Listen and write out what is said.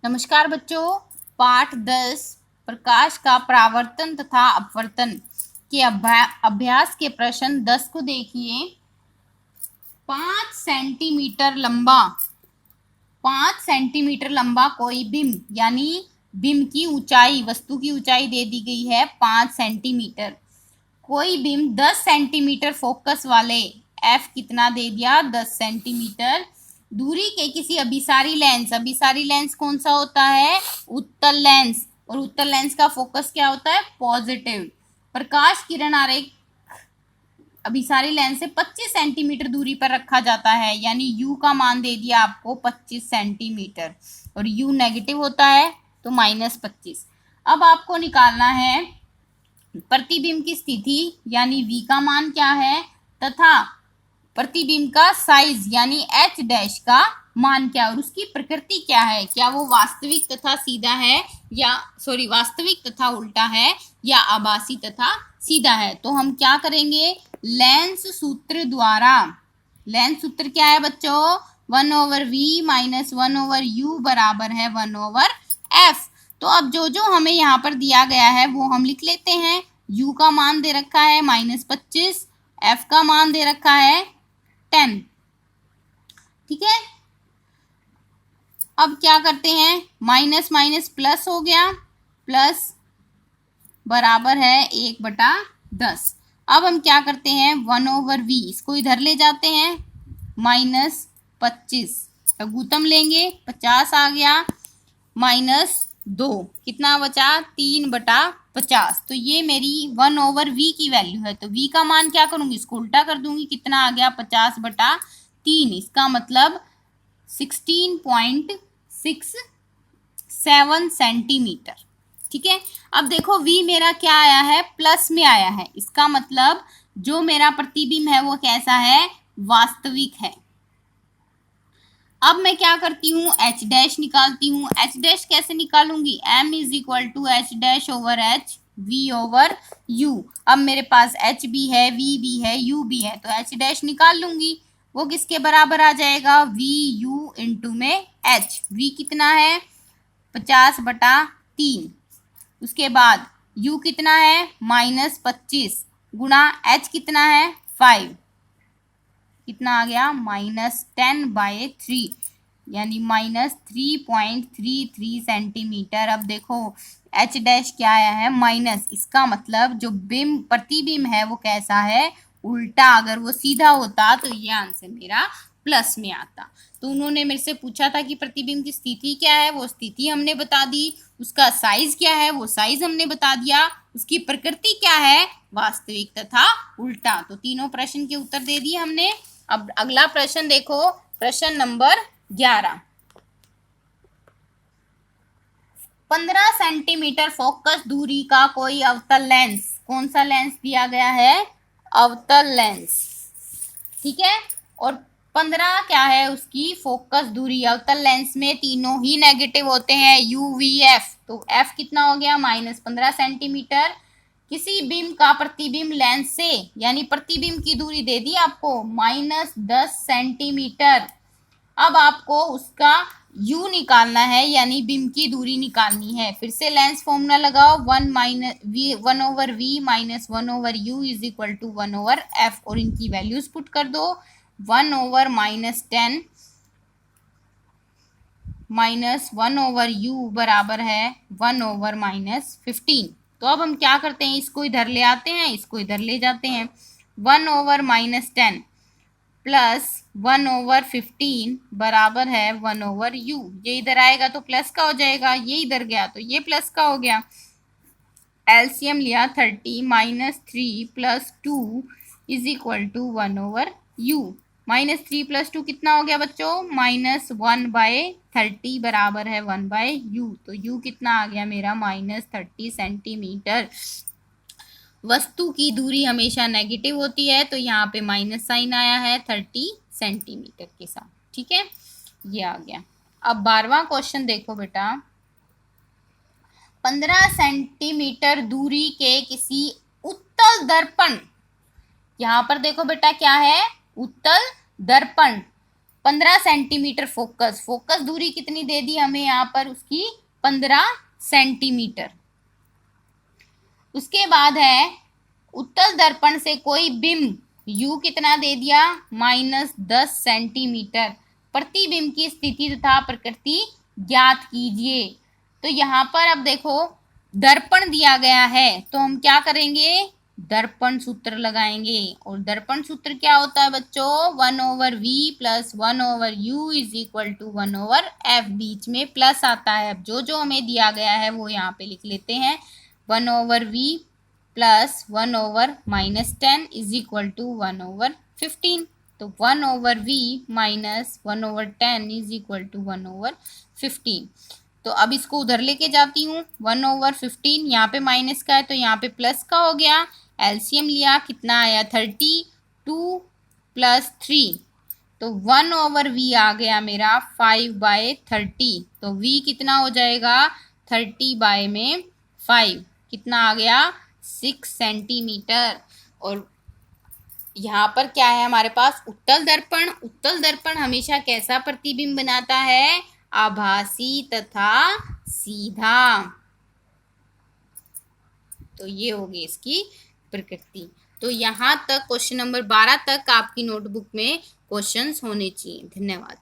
नमस्कार बच्चों। पाठ 10 प्रकाश का परावर्तन तथा अपवर्तन के अभ्यास के प्रश्न 10 को देखिए। 5 सेंटीमीटर लंबा कोई बिंब यानी बिंब की ऊंचाई, वस्तु की ऊंचाई दे दी गई है 5 सेंटीमीटर। कोई बिंब 10 सेंटीमीटर फोकस वाले, एफ कितना दे दिया 10 सेंटीमीटर दूरी के किसी अभिसारी लेंस कौन सा होता है? उत्तल लेंस। और उत्तल लेंस का फोकस क्या होता है? पॉजिटिव। प्रकाश किरण आरेख अभिसारी लेंस से 25 सेंटीमीटर दूरी पर रखा जाता है, यानी u का मान दे दिया आपको 25 सेंटीमीटर और u नेगेटिव होता है तो -25। अब आपको निकालना है प्रतिबिंब की स्थिति यानी v का मान क्या है तथा प्रतिबिंब का साइज यानी h डैश का मान क्या और उसकी प्रकृति क्या है, क्या वो वास्तविक तथा सीधा है या वास्तविक तथा उल्टा है या आभासी तथा सीधा है। तो हम क्या करेंगे, लेंस सूत्र द्वारा। लेंस सूत्र क्या है बच्चों? 1/v - 1/u बराबर है 1/f। तो अब जो हमें यहाँ पर दिया गया है वो हम लिख लेते हैं। u का मान दे रखा है -25, f का मान दे रखा है 10। ठीक है, अब क्या करते हैं, माइनस माइनस प्लस हो गया, प्लस बराबर है 1/10। अब हम क्या करते हैं, 1/v इसको इधर ले जाते हैं, -25 लघुत्तम लेंगे, 50 आ गया, -2 कितना बचा 3/50। तो ये मेरी 1/v की वैल्यू है। तो v का मान क्या करूंगी, इसको उल्टा कर दूंगी, कितना आ गया 50/3। इसका मतलब 16.67 सेंटीमीटर। ठीक है, अब देखो v मेरा क्या आया है, प्लस में आया है। इसका मतलब जो मेरा प्रतिबिंब है वो कैसा है, वास्तविक है। अब मैं क्या करती हूँ, h डैश निकालती हूँ। h डैश कैसे निकालूंगी, m = h⁻h v/u। अब मेरे पास h भी है, v भी है, u भी है, तो h डैश निकाल लूंगी। वो किसके बराबर आ जाएगा, vu इंटू में h। v कितना है 50/3। उसके बाद u कितना है -25 गुणा h कितना है 5, कितना आ गया -10/3 यानी -3.33 सेंटीमीटर। अब देखो h डैश क्या आया है माइनस, इसका मतलब जो बिंब प्रतिबिंब है वो कैसा है, उल्टा। अगर वो सीधा होता तो ये आंसर मेरा प्लस में आता। तो उन्होंने मेरे से पूछा था कि प्रतिबिंब की स्थिति क्या है, वो स्थिति हमने बता दी। उसका साइज क्या है, वो साइज हमने बता दिया। उसकी प्रकृति क्या है, वास्तविक तथा उल्टा। तो तीनों प्रश्न के उत्तर दे दिए हमने। अब अगला प्रश्न देखो, प्रश्न नंबर 11। 15 सेंटीमीटर फोकस दूरी का कोई अवतल लेंस, कौन सा लेंस दिया गया है, अवतल लेंस। ठीक है, और 15 क्या है उसकी फोकस दूरी। अवतल लेंस में तीनों ही नेगेटिव होते हैं, u v f। तो f कितना हो गया -15 सेंटीमीटर। किसी बिंब का प्रतिबिंब लेंस से, यानी प्रतिबिंब की दूरी दे दी आपको -10 सेंटीमीटर। अब आपको उसका u निकालना है, यानी बिंब की दूरी निकालनी है। फिर से लेंस फॉर्मूला लगाओ, 1/v - 1/u = 1/f और इनकी वैल्यूज पुट कर दो। 1/10 - 1/u बराबर है 1/-15। तो अब हम क्या करते हैं, इसको इधर ले आते हैं, इसको इधर ले जाते हैं। 1/-10 प्लस 1/15 बराबर है 1/u। ये इधर आएगा तो प्लस का हो जाएगा, ये इधर गया तो ये प्लस का हो गया। एलसीएम लिया 30 - 3 + 2 = 1/u। -3 + 2 कितना हो गया बच्चों, -1/30 बराबर है 1/u। तो u कितना आ गया मेरा -30 सेंटीमीटर। वस्तु की दूरी हमेशा नेगेटिव होती है, तो यहाँ पे माइनस साइन आया है 30 सेंटीमीटर के साथ। ठीक है, ये आ गया। अब 12वां क्वेश्चन देखो बेटा, 15 सेंटीमीटर दूरी के किसी उत्तल दर्पण, यहाँ पर देखो बेटा क्या है, उत्तल दर्पण 15 सेंटीमीटर फोकस, फोकस दूरी कितनी दे दी हमें यहाँ पर उसकी 15 सेंटीमीटर। उसके बाद है उत्तल दर्पण से कोई बिंब u कितना दे दिया -10 सेंटीमीटर, प्रतिबिंब की स्थिति तथा प्रकृति ज्ञात कीजिए। तो यहाँ पर अब देखो दर्पण दिया गया है तो हम क्या करेंगे, दर्पण सूत्र लगाएंगे। और दर्पण सूत्र क्या होता है बच्चों, 1/v plus 1/u is equal to 1/f, बीच में प्लस आता है। अब जो जो हमें दिया गया है वो यहाँ पे लिख लेते हैं, 1/v plus 1/-10 is equal to 1/15। तो 1/v minus 1/10 is equal to 1/15। तो अब इसको उधर लेके जाती हूँ, 1/15 यहाँ पे माइनस का है तो यहाँ पे प्लस का हो गया। एलसीएम लिया, कितना आया 32 प्लस 3, तो 1/v आ गया मेरा 5/30। तो v कितना हो जाएगा 30 में 5, कितना आ गया 6 सेंटीमीटर। और यहाँ पर क्या है हमारे पास, उत्तल दर्पण। उत्तल दर्पण हमेशा कैसा प्रतिबिंब बनाता है, आभासी तथा सीधा। तो ये होगी इसकी प्रकृति। तो यहाँ तक क्वेश्चन नंबर 12 तक आपकी नोटबुक में क्वेश्चंस होने चाहिए। धन्यवाद।